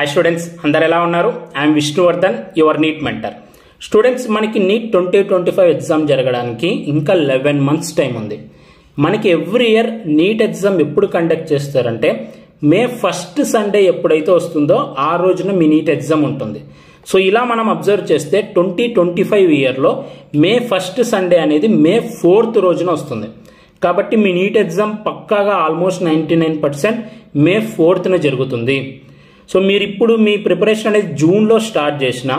Hi students, అందరు ఎలా ఉన్నారు? I'm Vishnuvardhan, your NEET mentor. Students, మనకి నీట్ 2025 ఎగ్జామ్ జరగడానికి ఇంకా 11 మంత్స్ టైం ఉంది. మనకి ఎవ్రీ ఇయర్ నీట్ ఎగ్జామ్ ఎప్పుడు కండక్ట్ చేస్తారంటే మే ఫస్ట్ సండే ఎప్పుడైతే వస్తుందో ఆ రోజున మీ నీట్ ఎగ్జామ్ ఉంటుంది. సో ఇలా మనం అబ్జర్వ్ చేస్తే 2025 ఇయర్లో మే ఫస్ట్ సండే అనేది మే 4th రోజున వస్తుంది. కాబట్టి మీ నీట్ ఎగ్జామ్ పక్కాగా ఆల్మోస్ట్ 99% మే 4th జరుగుతుంది. సో మీరు ఇప్పుడు మీ ప్రిపరేషన్ అనేది జూన్లో స్టార్ట్ చేసిన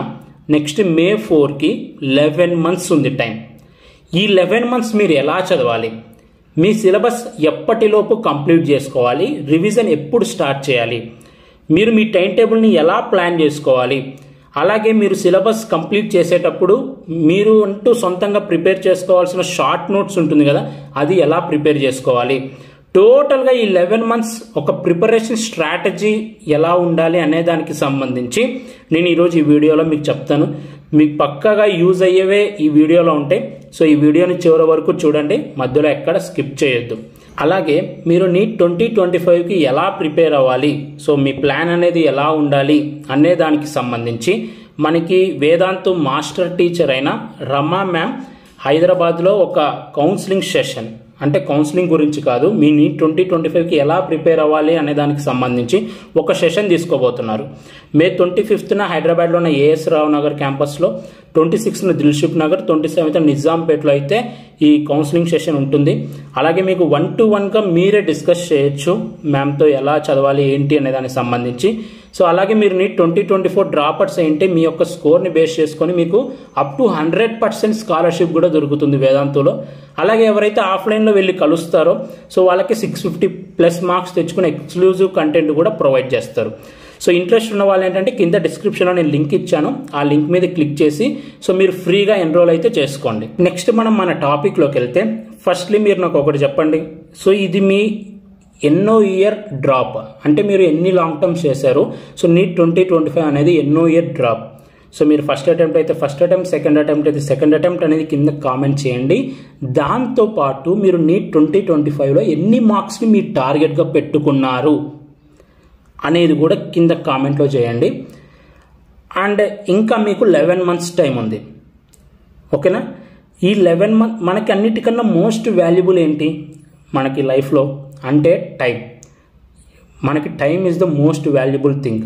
నెక్స్ట్ మే 4కి 11 మంత్స్ ఉంది టైం. ఈ 11 మంత్స్ మీరు ఎలా చదవాలి, మీ సిలబస్ ఎప్పటిలోపు కంప్లీట్ చేసుకోవాలి, రివిజన్ ఎప్పుడు స్టార్ట్ చేయాలి, మీరు మీ టైం టేబుల్ని ఎలా ప్లాన్ చేసుకోవాలి, అలాగే మీరు సిలబస్ కంప్లీట్ చేసేటప్పుడు మీరు అంటూ సొంతంగా ప్రిపేర్ చేసుకోవాల్సిన షార్ట్ నోట్స్ ఉంటుంది కదా, అది ఎలా ప్రిపేర్ చేసుకోవాలి, టోటల్గా ఈ 11 మంత్స్ ఒక ప్రిపరేషన్ స్ట్రాటజీ ఎలా ఉండాలి అనే దానికి సంబంధించి నేను ఈరోజు ఈ వీడియోలో మీకు చెప్తాను. మీకు పక్కాగా యూజ్ అయ్యేవే ఈ వీడియోలో ఉంటాయి. సో ఈ వీడియోని చివరి వరకు చూడండి, మధ్యలో ఎక్కడ స్కిప్ చేయొద్దు. అలాగే మీరు నీట్ 2025కి ఎలా ప్రిపేర్ అవ్వాలి, సో మీ ప్లాన్ అనేది ఎలా ఉండాలి అనే దానికి సంబంధించి మనకి వేదాంతు మాస్టర్ టీచర్ అయిన రమా మ్యామ్ హైదరాబాద్లో ఒక కౌన్సిలింగ్ సెషన్, అంటే కౌన్సిలింగ్ గురించి కాదు, మీ నీట్ 2025కి ఎలా ప్రిపేర్ అవ్వాలి అనే దానికి సంబంధించి ఒక సెషన్ తీసుకోబోతున్నారు. మే 25న హైదరాబాద్లో ఉన్న ఏఎస్ రావు నగర్ క్యాంపస్లో, 26న దిల్సుఖ్ నగర్, 27న నిజాంపేట్లో అయితే ఈ కౌన్సిలింగ్ సెషన్ ఉంటుంది. అలాగే మీకు 1-to-1గా మీరే డిస్కస్ చేయొచ్చు మ్యామ్తో ఎలా చదవాలి ఏంటి అనే దానికి సంబంధించి. సో అలాగే మీరు నీట్ 2024 డ్రాపర్స్ ఏంటి, మీ యొక్క స్కోర్ని బేస్ చేసుకొని మీకు అప్ టు 100% స్కాలర్షిప్ కూడా దొరుకుతుంది వేదాంతులో. అలాగే ఎవరైతే ఆఫ్లైన్లో వెళ్ళి కలుస్తారో సో వాళ్ళకి 650+ మార్క్స్ తెచ్చుకుని ఎక్స్క్లూజివ్ కంటెంట్ కూడా ప్రొవైడ్ చేస్తారు. సో ఇంట్రెస్ట్ ఉన్న వాళ్ళు ఏంటంటే కింద డిస్క్రిప్షన్లో నేను లింక్ ఇచ్చాను, ఆ లింక్ మీద క్లిక్ చేసి సో మీరు ఫ్రీగా ఎన్రోల్ అయితే చేసుకోండి. నెక్స్ట్ మనం మన టాపిక్లోకి వెళ్తే ఫస్ట్లీ మీరు నాకు ఒకటి చెప్పండి. సో ఇది మీ ఎన్నో ఇయర్ డ్రాప్, అంటే మీరు ఎన్ని లాంగ్ టర్మ్స్ చేశారు. సో నీట్ 2025 అనేది ఎన్నో ఇయర్ డ్రాప్. సో మీరు ఫస్ట్ అటెంప్ట్ అయితే ఫస్ట్ అటెంప్ట్, సెకండ్ అటెంప్ట్ అయితే సెకండ్ అటెంప్ట్ అనేది కింద కామెంట్ చేయండి. దాంతోపాటు మీరు నీట్ 2025లో ఎన్ని మార్క్స్ని మీరు టార్గెట్గా పెట్టుకున్నారు అనేది కూడా కింద కామెంట్లో చేయండి. అండ్ ఇంకా మీకు 11 మంత్స్ టైం ఉంది, ఓకేనా? ఈ 11 మంత్ మనకి అన్నిటికన్నా మోస్ట్ వాల్యుబుల్ ఏంటి మనకి లైఫ్లో అంటే టైం. మనకి time is the most valuable thing.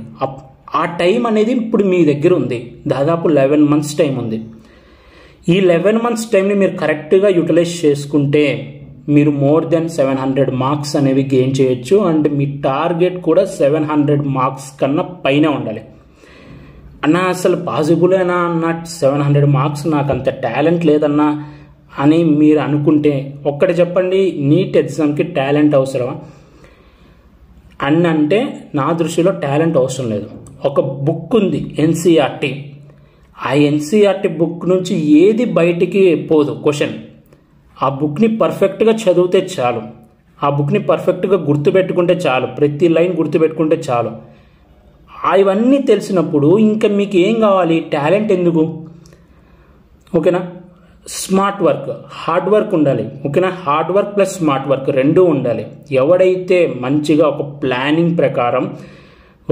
ఆ టైం అనేది ఇప్పుడు మీ దగ్గర ఉంది, దాదాపు 11 మంత్స్ టైం ఉంది. ఈ 11 మంత్స్ టైంని మీరు కరెక్ట్గా యూటిలైజ్ చేసుకుంటే మీరు మోర్ దెన్ 700 మార్క్స్ అనేవి గెయిన్ చేయొచ్చు. అండ్ మీ టార్గెట్ కూడా 700 మార్క్స్ కన్నా పైన ఉండాలి. అన్నా అసలు పాసిబులేనా అన్న 700 మార్క్స్, నాకు అంత టాలెంట్ లేదన్నా అని మీరు అనుకుంటే ఒక్కటి చెప్పండి, నీట్ ఎగ్జామ్కి టాలెంట్ అవసరమా అని అంటే నా దృష్టిలో టాలెంట్ అవసరం లేదు. ఒక బుక్ ఉంది ఎన్సీఆర్టీ, ఆ ఎన్సీఆర్టీ బుక్ నుంచి ఏది బయటికి పోదు క్వశ్చన్. ఆ బుక్ని పర్ఫెక్ట్గా చదివితే చాలు, ఆ బుక్ని పర్ఫెక్ట్గా గుర్తుపెట్టుకుంటే చాలు, ప్రతి లైన్ గుర్తుపెట్టుకుంటే చాలు. అవన్నీ తెలిసినప్పుడు ఇంకా మీకు ఏం కావాలి, టాలెంట్ ఎందుకు, ఓకేనా? స్మార్ట్ వర్క్, హార్డ్ వర్క్ ఉండాలి, ఓకేనా? Hard work plus smart work రెండూ ఉండాలి. ఎవడైతే మంచిగా ఒక ప్లానింగ్ ప్రకారం,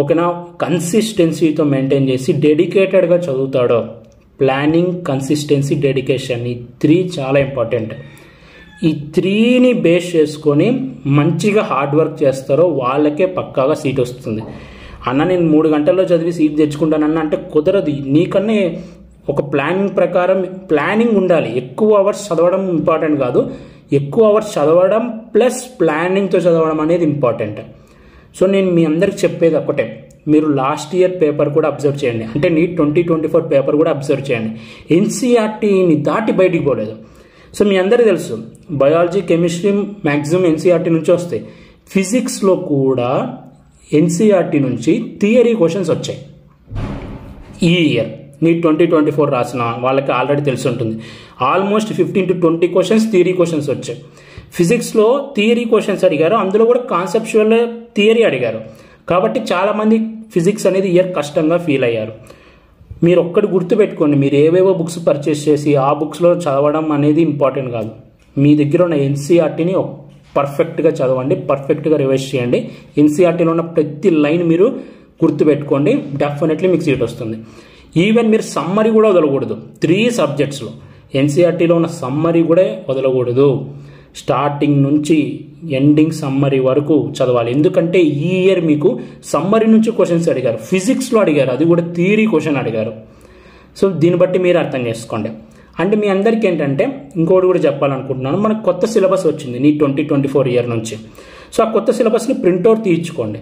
ఓకేనా, కన్సిస్టెన్సీతో మెయింటైన్ చేసి డెడికేటెడ్గా చదువుతాడో, ప్లానింగ్, కన్సిస్టెన్సీ, డెడికేషన్, ఈ 3 చాలా ఇంపార్టెంట్. ఈ 3ని బేస్ చేసుకొని మంచిగా హార్డ్ వర్క్ చేస్తారో వాళ్ళకే పక్కాగా సీట్ వస్తుంది. అన్న నేను 3 గంటల్లో చదివి సీట్ తెచ్చుకుంటానన్న అంటే కుదరదు. నీకన్నా ఒక ప్లానింగ్ ప్రకారం ప్లానింగ్ ఉండాలి. ఎక్కువ అవర్స్ చదవడం ఇంపార్టెంట్ కాదు, ఎక్కువ అవర్స్ చదవడం ప్లస్ ప్లానింగ్తో చదవడం అనేది ఇంపార్టెంట్. సో నేను మీ అందరికి చెప్పేది ఒకటే, మీరు లాస్ట్ ఇయర్ పేపర్ కూడా అబ్జర్వ్ చేయండి, అంటే నీట్ 2024 పేపర్ కూడా అబ్జర్వ్ చేయండి. ఎన్సీఆర్టీని దాటి బయటికి పోలేదు. సో మీ అందరికీ తెలుసు బయాలజీ, కెమిస్ట్రీ మ్యాక్సిమం ఎన్సీఆర్టీ నుంచి వస్తాయి. ఫిజిక్స్లో కూడా ఎన్సీఆర్టీ నుంచి థియరీ క్వశ్చన్స్ వచ్చాయి. ఈ ఇయర్ నీట్ 2024 రాసిన వాళ్ళకి ఆల్రెడీ తెలిసి ఉంటుంది, almost 15 to 20 questions theory questions వచ్చాయి. ఫిజిక్స్లో థియరీ క్వశ్చన్స్ అడిగారు, అందులో కూడా కాన్సెప్చువల్ థియరీ అడిగారు. కాబట్టి చాలామంది ఫిజిక్స్ అనేది ఇయర్ కష్టంగా ఫీల్ అయ్యారు. మీరు ఒక్కటి గుర్తుపెట్టుకోండి, మీరు ఏవేవో బుక్స్ పర్చేస్ చేసి ఆ బుక్స్లో చదవడం అనేది ఇంపార్టెంట్ కాదు. మీ దగ్గర ఉన్న ఎన్సీఆర్టీని పర్ఫెక్ట్గా చదవండి, పర్ఫెక్ట్గా రివైజ్ చేయండి. ఎన్సీఆర్టీలో ఉన్న ప్రతి లైన్ మీరు గుర్తుపెట్టుకోండి, డెఫినెట్లీ మీకు సీట్ వస్తుంది. ఈవెన్ మీరు సమ్మరీ కూడా వదలకూడదు. 3 సబ్జెక్ట్స్లో ఎన్సీఆర్టీలో ఉన్న సమ్మరీ కూడా వదలకూడదు. స్టార్టింగ్ నుంచి ఎండింగ్ సమ్మరీ వరకు చదవాలి. ఎందుకంటే ఈ ఇయర్ మీకు సమ్మరీ నుంచి క్వశ్చన్స్ అడిగారు, ఫిజిక్స్లో అడిగారు, అది కూడా థియరీ క్వశ్చన్ అడిగారు. సో దీన్ని బట్టి మీరు అర్థం చేసుకోండి. అంటే మీ అందరికీ ఏంటంటే ఇంకోటి కూడా చెప్పాలనుకుంటున్నాను, మనకు కొత్త సిలబస్ వచ్చింది నీ 2024 ఇయర్ నుంచి. సో ఆ కొత్త సిలబస్ని ప్రింట్అవుట్ తీయించుకోండి,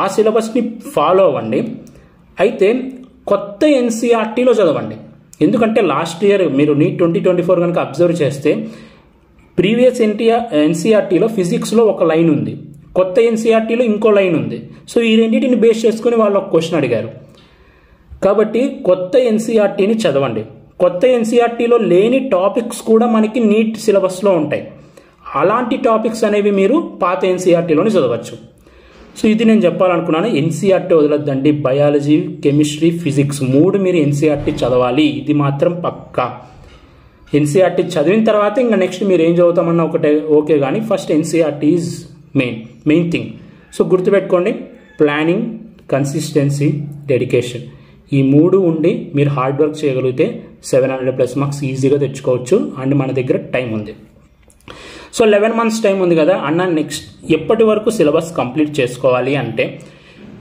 ఆ సిలబస్ని ఫాలో అవ్వండి. అయితే కొత్త ఎన్సీఆర్టీలో చదవండి. ఎందుకంటే లాస్ట్ ఇయర్ మీరు నీ 2024 కనుక అబ్జర్వ్ చేస్తే ప్రీవియస్ ఎన్సీఆర్టీలో ఫిజిక్స్లో ఒక లైన్ ఉంది, కొత్త ఎన్సీఆర్టీలో ఇంకో లైన్ ఉంది. సో ఈ రెండింటిని బేస్ చేసుకుని వాళ్ళు ఒక క్వశ్చన్ అడిగారు. కాబట్టి కొత్త ఎన్సీఆర్టీని చదవండి. కొత్త ఎన్సీఆర్టీలో లేని టాపిక్స్ కూడా మనకి నీట్ సిలబస్లో ఉంటాయి. అలాంటి టాపిక్స్ అనేవి మీరు పాత ఎన్సీఆర్టీలోనే చదవచ్చు. సో ఇది నేను చెప్పాలనుకున్నాను. ఎన్సీఆర్టీ వదలొద్దండి. బయాలజీ, కెమిస్ట్రీ, ఫిజిక్స్ 3 మీరు ఎన్సీఆర్టీ చదవాలి, ఇది మాత్రం పక్కా. ఎన్సీఆర్టీ చదివిన తర్వాత ఇంకా నెక్స్ట్ మీరు ఏం చదువుతామన్నా ఒకటే ఓకే, కానీ first NCERT is main thing. So గుర్తుపెట్టుకోండి, ప్లానింగ్, కన్సిస్టెన్సీ, డెడికేషన్, ఈ 3 ఉండి మీరు హార్డ్ వర్క్ చేయగలిగితే 700+ మార్క్స్ ఈజీగా తెచ్చుకోవచ్చు. అండ్ మన దగ్గర టైం ఉంది. సో 11 months టైం ఉంది కదా అన్న, నెక్స్ట్ ఎప్పటి వరకు సిలబస్ కంప్లీట్ చేసుకోవాలి అంటే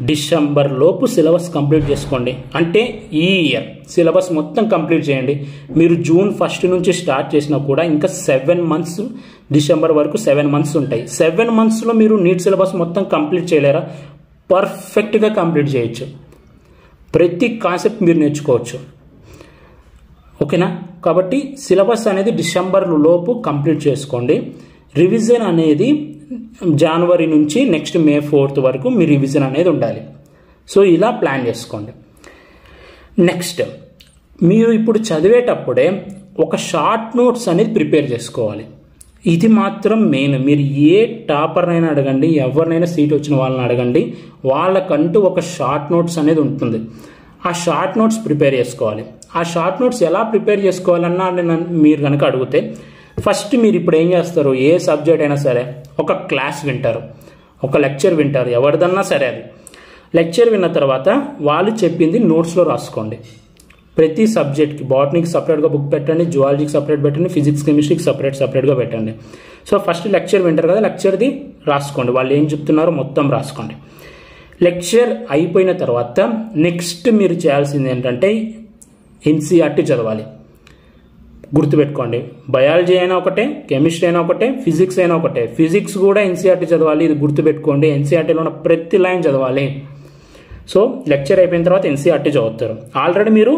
డిసెంబర్ లోపు సిలబస్ కంప్లీట్ చేసుకోండి. అంటే ఈ ఇయర్ సిలబస్ మొత్తం కంప్లీట్ చేయండి. మీరు జూన్ 1 నుంచి స్టార్ట్ చేసినా కూడా ఇంకా 7 months, డిసెంబర్ వరకు 7 months ఉంటాయి. 7 monthsలో మీరు నీట్ సిలబస్ మొత్తం కంప్లీట్ చేయలేరా? పర్ఫెక్ట్గా కంప్లీట్ చేయొచ్చు. ప్రతి కాన్సెప్ట్ మీరు నేర్చుకోవచ్చు. ఓకేనా? కాబట్టి సిలబస్ అనేది డిసెంబర్ లోపు కంప్లీట్ చేసుకోండి. రివిజన్ అనేది జనవరి నుంచి నెక్స్ట్ మే 4th వరకు మీ రివిజన్ అనేది ఉండాలి. సో ఇలా ప్లాన్ చేసుకోండి. నెక్స్ట్ మీరు ఇప్పుడు చదివేటప్పుడే ఒక షార్ట్ నోట్స్ అనేది ప్రిపేర్ చేసుకోవాలి. ఇది మాత్రం మెయిన్. మీరు ఏ టాపర్నైనా అడగండి, ఎవరినైనా సీట్ వచ్చిన వాళ్ళని అడగండి, వాళ్ళకంటూ ఒక షార్ట్ నోట్స్ అనేది ఉంటుంది. ఆ షార్ట్ నోట్స్ ప్రిపేర్ చేసుకోవాలి. ఆ షార్ట్ నోట్స్ ఎలా ప్రిపేర్ చేసుకోవాలన్నా మీరు కనుక అడిగితే ఫస్ట్ మీరు ఇప్పుడు ఏం చేస్తారు, ఏ సబ్జెక్ట్ అయినా సరే ఒక క్లాస్ వింటారు, ఒక లెక్చర్ వింటారు, ఎవరిదన్నా సరే అది. లెక్చర్ విన్న తర్వాత వాళ్ళు చెప్పింది నోట్స్లో రాసుకోండి. ప్రతి సబ్జెక్ట్కి బాటనీకి సపరేట్గా బుక్ పెట్టండి, జువాలజీకి సపరేట్ పెట్టండి, ఫిజిక్స్ కెమిస్ట్రీకి సపరేట్గా పెట్టండి. సో ఫస్ట్ లెక్చర్ వింటారు కదా, లెక్చర్ది రాసుకోండి, వాళ్ళు ఏం చెప్తున్నారో మొత్తం రాసుకోండి. లెక్చర్ అయిపోయిన తర్వాత నెక్స్ట్ మీరు చేయాల్సింది ఏంటంటే ఎన్సీఆర్టీ చదవాలి. గుర్తుపెట్టుకోండి, బయాలజీ అయినా ఒకటే, కెమిస్ట్రీ అయినా ఒకటే, ఫిజిక్స్ అయినా ఒకటే. ఫిజిక్స్ కూడా ఎన్సీఆర్టీ చదవాలి, ఇది గుర్తుపెట్టుకోండి. ఎన్సీఆర్టీలో ఉన్న ప్రతి లైన్ చదవాలి. సో లెక్చర్ అయిపోయిన తర్వాత ఎన్సీఆర్టీ చదువుతారు. ఆల్రెడీ మీరు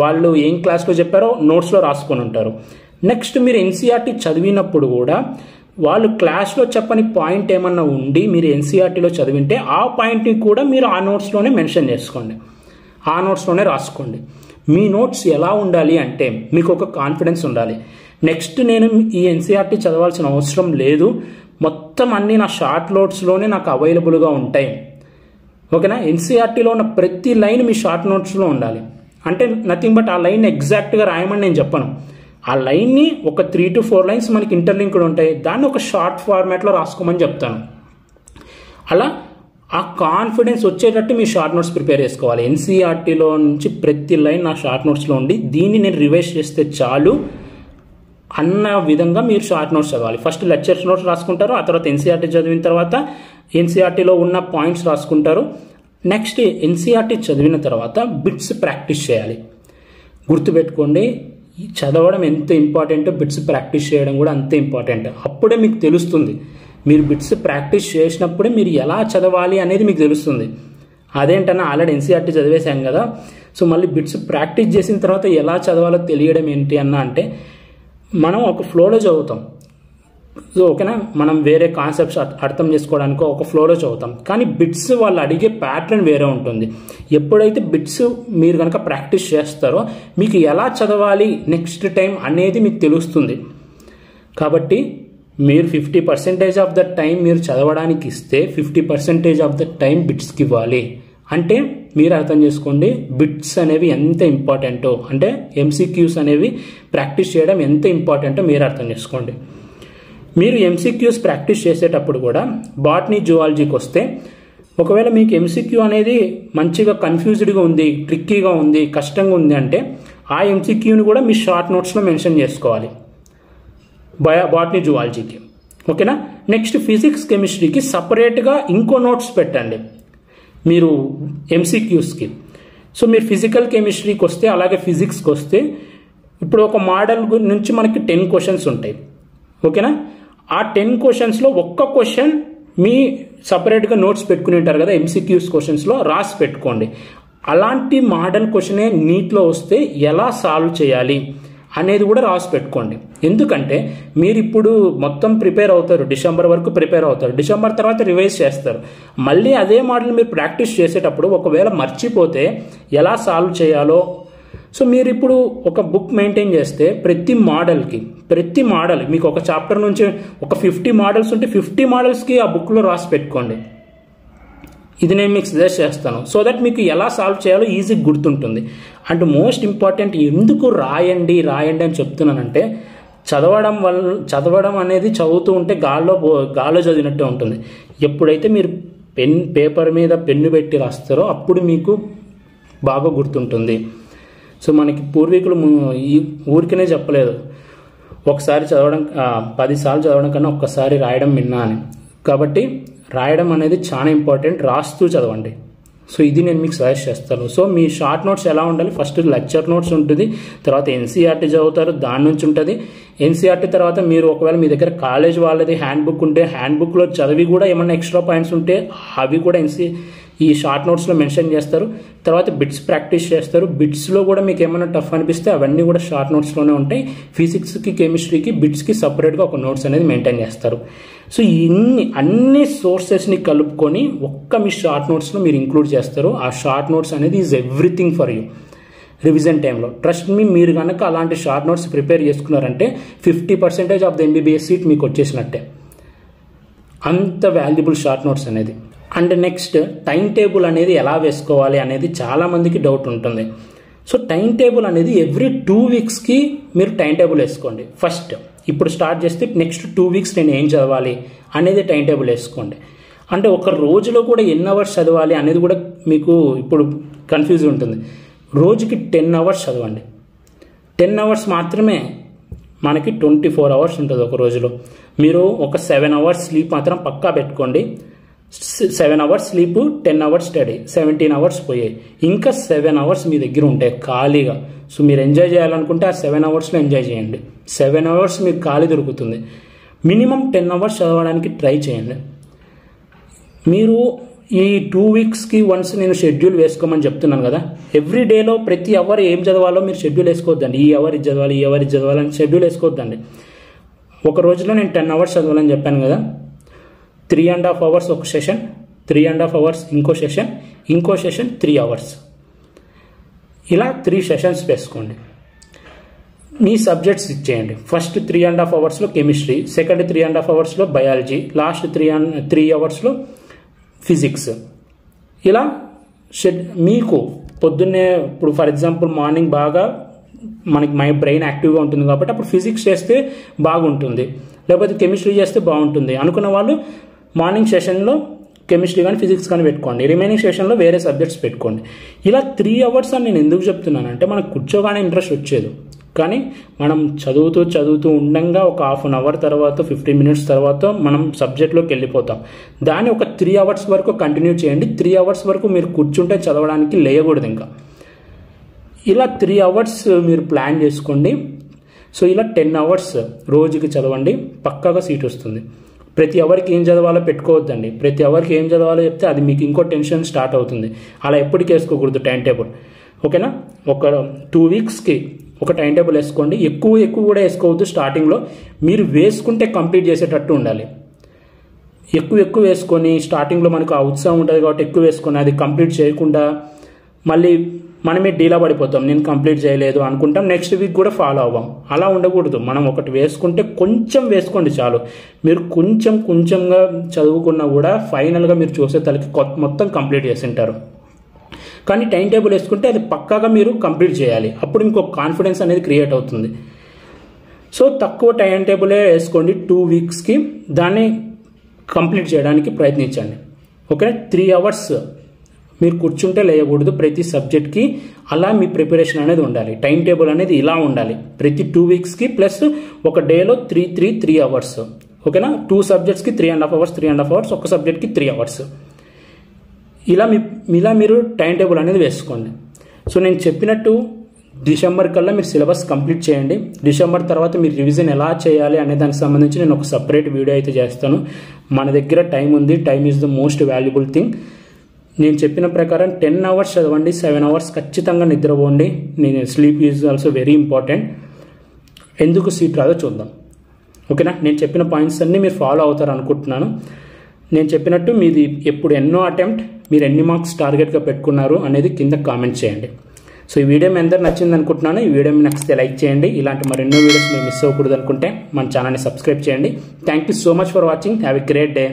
వాళ్ళు ఏం క్లాస్లో చెప్పారో నోట్స్లో రాసుకొని ఉంటారు. నెక్స్ట్ మీరు ఎన్సీఆర్టీ చదివినప్పుడు కూడా వాళ్ళు క్లాస్లో చెప్పని పాయింట్ ఏమన్నా ఉండి మీరు ఎన్సీఆర్టీలో చదివింటే ఆ పాయింట్ని కూడా మీరు ఆ నోట్స్లోనే మెన్షన్ చేసుకోండి, ఆ నోట్స్లోనే రాసుకోండి. మీ నోట్స్ ఎలా ఉండాలి అంటే మీకు ఒక కాన్ఫిడెన్స్ ఉండాలి. నెక్స్ట్ నేను ఈ ఎన్సీఆర్టీ చదవాల్సిన అవసరం లేదు, మొత్తం అన్నీ నా షార్ట్ నోట్స్లోనే నాకు అవైలబుల్గా ఉంటాయి. ఓకేనా? ఎన్సీఆర్టీలో ఉన్న ప్రతి లైన్ మీ షార్ట్ నోట్స్లో ఉండాలి. అంటే నథింగ్ బట్ ఆ లైన్ ఎగ్జాక్ట్గా రాయమని నేను చెప్పను. ఆ లైన్ని ఒక 3 to 4 lines మనకి ఇంటర్లింక్డ్ ఉంటాయి, దాన్ని ఒక షార్ట్ ఫార్మాట్లో రాసుకోమని చెప్తాను. అలా ఆ కాన్ఫిడెన్స్ వచ్చేటట్టు మీ షార్ట్ నోట్స్ ప్రిపేర్ చేసుకోవాలి. ఎన్సీఆర్టీలో నుంచి ప్రతి లైన్ నా షార్ట్ నోట్స్లో ఉండి దీన్ని నేను రివైజ్ చేస్తే చాలు అన్న విధంగా మీరు షార్ట్ నోట్స్ చదవాలి. ఫస్ట్ లెక్చర్స్ నోట్స్ రాసుకుంటారు, ఆ తర్వాత ఎన్సీఆర్టీ చదివిన తర్వాత ఎన్సీఆర్టీలో ఉన్న పాయింట్స్ రాసుకుంటారు. నెక్స్ట్ ఎన్సీఆర్టీ చదివిన తర్వాత బిట్స్ ప్రాక్టీస్ చేయాలి. గుర్తుపెట్టుకోండి, చదవడం ఎంత ఇంపార్టెంటో బిట్స్ ప్రాక్టీస్ చేయడం కూడా అంతే ఇంపార్టెంట్. అప్పుడే మీకు తెలుస్తుంది, మీరు బిట్స్ ప్రాక్టీస్ చేసినప్పుడే మీరు ఎలా చదవాలి అనేది మీకు తెలుస్తుంది. అదేంటన్నా ఆల్రెడీ ఎన్సీఆర్టీ చదివేశాం కదా, సో మళ్ళీ బిట్స్ ప్రాక్టీస్ చేసిన తర్వాత ఎలా చదవాలో తెలియడం ఏంటి అన్న అంటే మనం ఒక ఫ్లోలో చదువుతాం. సో ఓకేనా, మనం వేరే కాన్సెప్ట్స్ అర్థం చేసుకోవడానికి ఒక ఫ్లోలో చదువుతాం, కానీ బిట్స్ వాళ్ళు అడిగే ప్యాటర్న్ వేరే ఉంటుంది. ఎప్పుడైతే బిట్స్ మీరు కనుక ప్రాక్టీస్ చేస్తారో మీకు ఎలా చదవాలి నెక్స్ట్ టైం అనేది మీకు తెలుస్తుంది. కాబట్టి మీరు 50% ఆఫ్ ద టైం మీరు చదవడానికి ఇస్తే 50% ఆఫ్ ద టైం బిట్స్కి ఇవ్వాలి. అంటే మీరు అర్థం చేసుకోండి బిట్స్ అనేవి ఎంత ఇంపార్టెంటో, అంటే ఎంసీక్యూస్ అనేవి ప్రాక్టీస్ చేయడం ఎంత ఇంపార్టెంటో మీరు అర్థం చేసుకోండి. మీరు ఎంసీక్యూస్ ప్రాక్టీస్ చేసేటప్పుడు కూడా బాటనీ జువాలజీకి వస్తే ఒకవేళ మీకు ఎంసీక్యూ అనేది మంచిగా కన్ఫ్యూజ్డ్గా ఉంది, ట్రిక్కీగా ఉంది, కష్టంగా ఉంది అంటే ఆ ఎంసీక్యూని కూడా మీ షార్ట్ నోట్స్లో మెన్షన్ చేసుకోవాలి బాటనీ జువాలజీకి. ఓకేనా. నెక్స్ట్ ఫిజిక్స్ కెమిస్ట్రీకి సపరేట్గా ఇంకో నోట్స్ పెట్టండి మీరు ఎంసీక్యూస్కి. సో మీరు ఫిజికల్ కెమిస్ట్రీకి వస్తే అలాగే ఫిజిక్స్కి వస్తే ఇప్పుడు ఒక మోడల్ నుంచి మనకి 10 క్వశ్చన్స్ ఉంటాయి. ఓకేనా. ఆ 10 క్వశ్చన్స్లో ఒక్క క్వశ్చన్ మీ సపరేట్గా నోట్స్ పెట్టుకుని ఉంటారు కదా ఎంసీక్యూస్ క్వశ్చన్స్లో రాసి పెట్టుకోండి. అలాంటి మోడల్ క్వశ్చనే నీట్లో వస్తే ఎలా సాల్వ్ చేయాలి అనేది కూడా రాసి పెట్టుకోండి. ఎందుకంటే మీరు ఇప్పుడు మొత్తం ప్రిపేర్ అవుతారు, డిసెంబర్ వరకు ప్రిపేర్ అవుతారు, డిసెంబర్ తర్వాత రివైజ్ చేస్తారు. మళ్ళీ అదే మోడల్ మీరు ప్రాక్టీస్ చేసేటప్పుడు ఒకవేళ మర్చిపోతే ఎలా సాల్వ్ చేయాలో, సో మీరు ఇప్పుడు ఒక బుక్ మెయింటైన్ చేస్తే ప్రతి మోడల్ మీకు ఒక చాప్టర్ నుంచి ఒక 50 మోడల్స్ ఉంటే 50 మోడల్స్కి ఆ బుక్లో రాసి పెట్టుకోండి. ఇది నేను మీకు సజెస్ట్ చేస్తాను. సో దట్ మీకు ఎలా సాల్వ్ చేయాలో ఈజీగా గుర్తుంటుంది. అండ్ మోస్ట్ ఇంపార్టెంట్, ఎందుకు రాయండి అని చెప్తున్నానంటే చదవడం అనేది చదువుతూ ఉంటే గాల్లో చదివినట్టే ఉంటుంది. ఎప్పుడైతే మీరు పేపర్ మీద పెన్ను పెట్టి రాస్తారో అప్పుడు మీకు బాగా గుర్తుంటుంది. సో మనకి పూర్వీకులు ఈ ఊరికనే చెప్పలేదు, ఒకసారి చదవడం 10 సార్లు చదవడం కన్నా ఒక్కసారి రాయడం విన్నా అని. కాబట్టి రాయడం అనేది చాలా ఇంపార్టెంట్, రాస్తూ చదవండి. సో ఇది నేను మీకు సజెస్ట్ చేస్తాను. సో మీ షార్ట్ నోట్స్ ఎలా ఉండాలి, ఫస్ట్ లెక్చర్ నోట్స్ ఉంటుంది, తర్వాత ఎన్సీఆర్టీ చదువుతారు, దాని నుంచి ఉంటుంది. ఎన్సీఆర్టీ తర్వాత మీరు ఒకవేళ మీ దగ్గర కాలేజ్ వాళ్ళది హ్యాండ్ బుక్ ఉంటే హ్యాండ్ బుక్లో చదివి కూడా ఏమన్నా ఎక్స్ట్రా పాయింట్స్ ఉంటే అవి కూడా ఈ షార్ట్ నోట్స్లో మెన్షన్ చేస్తారు. తర్వాత బిట్స్ ప్రాక్టీస్ చేస్తారు. బిట్స్లో కూడా మీకు ఏమైనా టఫ్ అనిపిస్తే అవన్నీ కూడా షార్ట్ నోట్స్లోనే ఉంటాయి. ఫిజిక్స్కి కెమిస్ట్రీకి బిట్స్కి సపరేట్గా ఒక నోట్స్ అనేది మెయింటైన్ చేస్తారు. సో అన్ని సోర్సెస్ని కలుపుకొని మీ షార్ట్ నోట్స్లో మీరు ఇంక్లూడ్ చేస్తారు. ఆ షార్ట్ నోట్స్ అనేది is everything for you revision టైంలో. ట్రస్ట్ మీ, మీరు కనుక అలాంటి షార్ట్ నోట్స్ ప్రిపేర్ చేసుకున్నారంటే 50% ఆఫ్ ద ఎంబీబీఎస్ సీట్ మీకు వచ్చేసినట్టే. అంత వాల్యుబుల్ షార్ట్ నోట్స్ అనేది. అండ్ నెక్స్ట్ టైం టేబుల్ అనేది ఎలా వేసుకోవాలి అనేది చాలామందికి డౌట్ ఉంటుంది. సో టైం టేబుల్ అనేది ఎవ్రీ 2 వీక్స్కి మీరు టైం టేబుల్ వేసుకోండి. ఫస్ట్ ఇప్పుడు స్టార్ట్ చేస్తే నెక్స్ట్ 2 వీక్స్ నేను ఏం చదవాలి అనేది టైం టేబుల్ వేసుకోండి. అంటే ఒక రోజులో కూడా ఎన్ని అవర్స్ చదవాలి అనేది కూడా మీకు ఇప్పుడు కన్ఫ్యూజ్ ఉంటుంది. రోజుకి 10 అవర్స్ చదవండి. 10 అవర్స్ మాత్రమే మనకి 24 అవర్స్ ఉంటుంది ఒక రోజులో. మీరు ఒక 7 అవర్స్ స్లీప్ మాత్రం పక్కా పెట్టుకోండి. 7 hours sleep, 10 hours study, 17 hours పోయాయి. ఇంకా 7 అవర్స్ మీ దగ్గర ఉంటాయి ఖాళీగా. సో మీరు ఎంజాయ్ చేయాలనుకుంటే ఆ 7 అవర్స్లో ఎంజాయ్ చేయండి. 7 అవర్స్ మీకు ఖాళీ దొరుకుతుంది. మినిమం 10 అవర్స్ చదవడానికి ట్రై చేయండి. మీరు ఈ 2 వీక్స్కి వన్స్ నేను షెడ్యూల్ వేసుకోమని చెప్తున్నాను కదా, ఎవ్రీ డేలో ప్రతి అవర్ ఏం చదవాలో మీరు షెడ్యూల్ వేసుకోవద్దండి. ఈ అవర్ ఇది చదవాలి, ఈ అవర్ ఇది చదవాలని షెడ్యూల్ వేసుకోవద్దండి. ఒక రోజులో నేను 10 అవర్స్ చదవాలని చెప్పాను కదా, 3.5 అవర్స్ ఒక సెషన్, 3.5 అవర్స్ ఇంకో సెషన్ 3 అవర్స్, ఇలా 3 సెషన్స్ వేసుకోండి. మీ సబ్జెక్ట్స్ ఇచ్చేయండి. ఫస్ట్ 3.5 అవర్స్లో కెమిస్ట్రీ, సెకండ్ 3.5 అవర్స్లో బయాలజీ, లాస్ట్ 3 అవర్స్లో ఫిజిక్స్. ఇలా మీకు పొద్దున్నే ఇప్పుడు ఫర్ ఎగ్జాంపుల్ మార్నింగ్ బాగా మనకి బ్రెయిన్ యాక్టివ్గా ఉంటుంది కాబట్టి అప్పుడు ఫిజిక్స్ చేస్తే బాగుంటుంది, లేకపోతే కెమిస్ట్రీ చేస్తే బాగుంటుంది అనుకున్న వాళ్ళు మార్నింగ్ సెషన్లో కెమిస్ట్రీ కానీ ఫిజిక్స్ కానీ పెట్టుకోండి, రిమైనింగ్ సెషన్లో వేరే సబ్జెక్ట్స్ పెట్టుకోండి. ఇలా 3 అవర్స్ అని నేను ఎందుకు చెప్తున్నానంటే మనకు కూర్చోగానే ఇంట్రెస్ట్ వచ్చేది, కానీ మనం చదువుతూ ఉండగా ఒక 1/2 అవర్ తర్వాత 15 మినిట్స్ తర్వాత మనం సబ్జెక్ట్లోకి వెళ్ళిపోతాం. దాన్ని ఒక 3 అవర్స్ వరకు కంటిన్యూ చేయండి. 3 అవర్స్ వరకు మీరు కూర్చుంటే చదవడానికి లేయకూడదు ఇంకా. ఇలా 3 అవర్స్ మీరు ప్లాన్ చేసుకోండి. సో ఇలా 10 అవర్స్ రోజుకి చదవండి, పక్కాగా సీట్ వస్తుంది. ప్రతి అవర్కి ఏం చదవాలో పెట్టుకోవద్దండి. ప్రతి అవర్కి ఏం చదవాలో చెప్తే అది మీకు ఇంకో టెన్షన్ స్టార్ట్ అవుతుంది. అలా ఎప్పటికీ వేసుకోకూడదు టైం టేబుల్. ఓకేనా. ఒక 2 వీక్స్కి ఒక టైం టేబుల్ వేసుకోండి. ఎక్కువ కూడా వేసుకోవద్దు. స్టార్టింగ్లో మీరు వేసుకుంటే కంప్లీట్ చేసేటట్టు ఉండాలి. ఎక్కువ వేసుకొని స్టార్టింగ్లో మనకు ఆ ఉత్సాహం ఉంటుంది కాబట్టి ఎక్కువ వేసుకొని అది కంప్లీట్ చేయకుండా మళ్ళీ మనమే డీలా పడిపోతాం. నేను కంప్లీట్ చేయలేదు అనుకుంటాం, నెక్స్ట్ వీక్ కూడా ఫాలో అవ్వం. అలా ఉండకూడదు. మనం ఒకటి వేసుకుంటే కొంచెం వేసుకోండి చాలు. మీరు కొంచెంగా చదువుకున్నా కూడా ఫైనల్గా మీరు చూసే తలకి మొత్తం కంప్లీట్ చేసి ఉంటారు. కానీ టైం టేబుల్ వేసుకుంటే అది పక్కాగా మీరు కంప్లీట్ చేయాలి. అప్పుడు మీకు ఒక కాన్ఫిడెన్స్ అనేది క్రియేట్ అవుతుంది. సో తక్కువ టైం టేబులే వేసుకోండి 2 వీక్స్కి, దాన్ని కంప్లీట్ చేయడానికి ప్రయత్నించండి. ఓకేనా. 3 hours మీరు కూర్చుంటే లేయకూడదు ప్రతి సబ్జెక్ట్కి. అలా మీ ప్రిపరేషన్ అనేది ఉండాలి. టైం టేబుల్ అనేది ఇలా ఉండాలి. ప్రతి 2 weeksకి ప్లస్ ఒక డేలో 3 hours. ఓకేనా. 2 subjectsకి 3.5 hours, 3.5 hours, ఒక సబ్జెక్ట్కి 3 hours. ఇలా మీరు టైం టేబుల్ అనేది వేసుకోండి. సో నేను చెప్పినట్టు డిసెంబర్ కల్లా మీరు సిలబస్ కంప్లీట్ చేయండి. డిసెంబర్ తర్వాత మీరు రివిజన్ ఎలా చేయాలి అనే దానికి సంబంధించి నేను ఒక సపరేట్ వీడియో అయితే చేస్తాను. మన దగ్గర టైం ఉంది. Time is the most valuable thing. నేను చెప్పిన ప్రకారం 10 hours చదవండి, 7 hours ఖచ్చితంగా నిద్రపోండి. నేను sleep is also very important. ఎందుకు సీట్ రాదో చూద్దాం. ఓకేనా. నేను చెప్పిన పాయింట్స్ అన్నీ మీరు ఫాలో అవుతారు అనుకుంటున్నాను. నేను చెప్పినట్టు మీది ఎప్పుడు ఎన్నో అటెంప్ట్, మీరు ఎన్ని మార్క్స్ టార్గెట్గా పెట్టుకున్నారు అనేది కింద కామెంట్ చేయండి. సో ఈ వీడియో మీ అందరూ నచ్చింది అనుకుంటున్నాను. ఈ వీడియో మీ నచ్చితే లైక్ చేయండి. ఇలాంటి మరెన్నో వీడియోస్ మీరు మిస్ అవ్వకూడదు అనుకుంటే మన ఛానల్ని సబ్స్క్రైబ్ చేయండి. Thank you so much for watching. Have a great day.